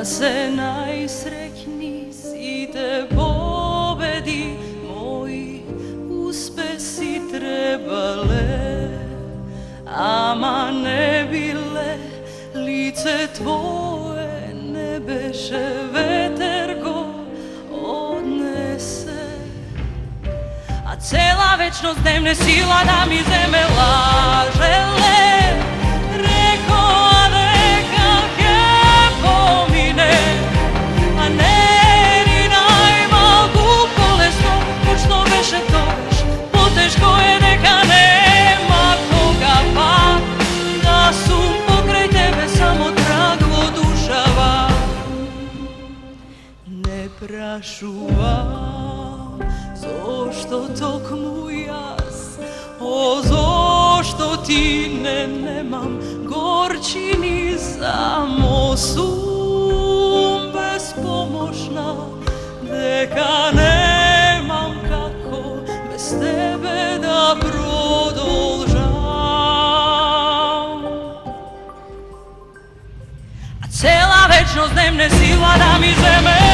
se najsrećniji si te pobedi, moji uspesi trebale, ama ne bile lice tvoje, ne beše veter go odnese, a cela večnost dnevne sila da mi zeme lažele. Reko, a neka je pomine, a ne ni najmalku bolesno, kućno beše to već, poteško je neka nema koga pa, da su pokraj tebe samo traglo dušava. Ne prašuvam, zašto tok mu jas, o zašto ti nemam gorčini, samo sum bespomoćna, deka nemam kako bez tebe da prodolžam. A cela večnost dnevne sila da mi zeme